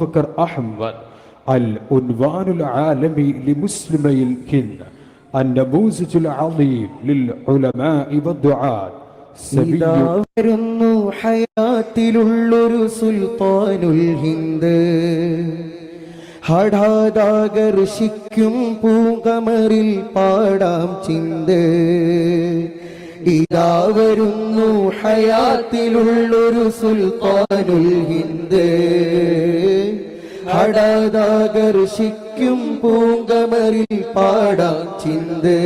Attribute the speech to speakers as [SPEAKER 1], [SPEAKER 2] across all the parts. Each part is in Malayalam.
[SPEAKER 1] بكر أحمد العنوان العالمي لمسلمي الهند النموذج العظيم للعلماء والدعاة
[SPEAKER 2] വരുന്നു ഹയാത്തിലുള്ളൊരു സുൽത്താനുൽ ഹിന്ദ് ഹഠാതാകർഷിക്കും പൂങ്കമറിൽ പാടാം ചിന്ത് ഇതാ വരുന്നു ഹയാത്തിലുള്ളൊരു സുൽത്താനുൽ ഹിന്ദ് ഹഠാതാകർഷിക്കും പൂങ്കമറിൽ പാടാം ചിന്ത്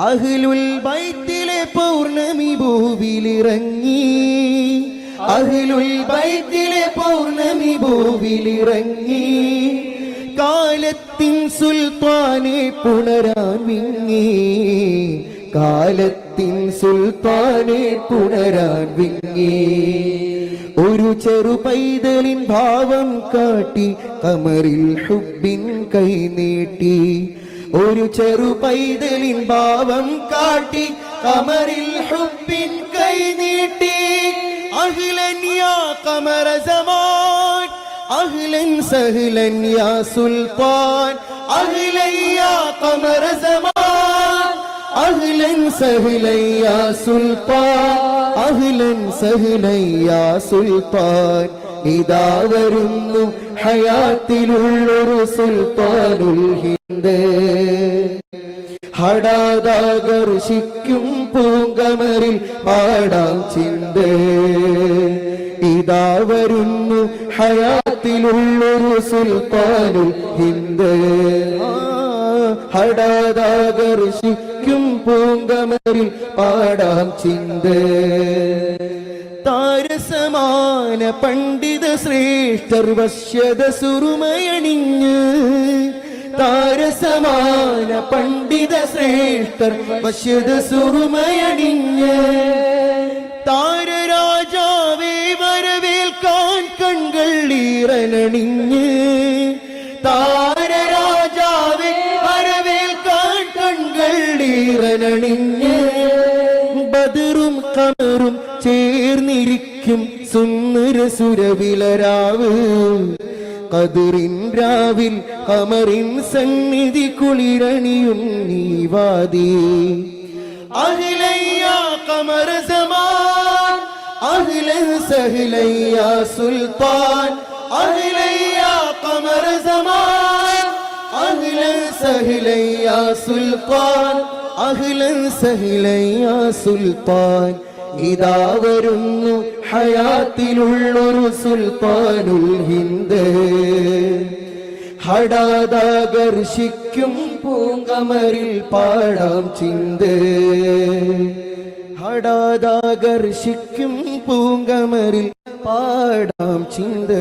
[SPEAKER 2] അഹ്ലുൽ ബൈത്തിലെ പൗർണമി ഭൂവിലിറങ്ങി അഹ്ലുൽ ബൈത്തിലെ പൗർണമി ഭൂവിലിറങ്ങി കാലത്തിൻ സുൽത്താനെ പുണരാൻ വിങ്ങി കാലത്തിൻ സുൽത്താനെ പുണരാൻ വിങ്ങി ഒരു ചെറു പൈതലിൻ ഭാവം കാട്ടി കമറിൽ ഹുബ്ബിൻ കൈ നീട്ടി ഒരു ചെറു പൈതലിൻ ഭാവം കാട്ടി കമറിൽ ഹുബ്ബിൻ കൈ നീട്ടി അഹ്ലൻ യാ ഖമറ സമാൻ അഹ്ലൻ സഹ്ലൻ യാ സുൽത്താൻ അഹ്ലൻ യാ ഖമറ സമാൻ അഹ്ലൻ സഹ്ലൻ യാ സുൽത്താൻ അഹ്ലൻ സഹ്ലൻ യാ സുൽത്താൻ ഇതാ വരുന്നു ഹയാത്തിലുള്ളൊരു സുൽത്താനുൽ ഹിന്ദ് ഹഠാതാകർഷിക്കും പൂങ്കമറിൽ പാടാം ചിന്ത് ഇതാ വരുന്നു ഹയാത്തിലുള്ളൊരു സുൽത്താനുൽ ഹിന്ദ് ഹഠാതാകർഷിക്കും പൂങ്കമറിൽ പാടാം ചിന്ത് താരസമാന പണ്ഡിത ശ്രേഷ്ഠർ വശ്യത സുറുമയണിഞ്ഞ് താരസമാന പണ്ഡിത ശ്രേഷ്ഠർ വശ്യത സുറുമയണിഞ്ഞ് താരരാജാവേ വരവേൽക്കാൻ കൺകൾ ഈറനണിഞ്ഞ് താരരാജാവേ വരവേൽക്കാൻ കൺകൾ ഈറനണിഞ്ഞ് ബദറും ഖമറും ചേർന്നിരിക്കും സുന്ദര സുരവിലരാവ് ഖദറിൻ രാവിൽ ഖമറിൻ സന്നിധി കുളിരണിയും നീവാദി അഹ്ലൻ യാ ഖമറ സമാൻ അഹ്ലൻ സഹ്ലൻ യാ സുൽത്താൻ അഹ്ലൻ യാ ഖമറ സമാൻ അഹ്ലൻ സഹ്ലൻ യാ സുൽത്താൻ അഹ്ലൻ സഹ്ലൻ യാ സുൽത്താൻ ഇതാ വരുന്നു ഹയാത്തിലുള്ളൊരു സുൽത്താനുൽ ഹിന്ദ് ഹഠാതാകർഷിക്കും പൂങ്കമറിൽ പാടാം ചിന്ത് ഹഠാതാകർഷിക്കും പൂങ്കമറിൽ പാടാം ചിന്ത്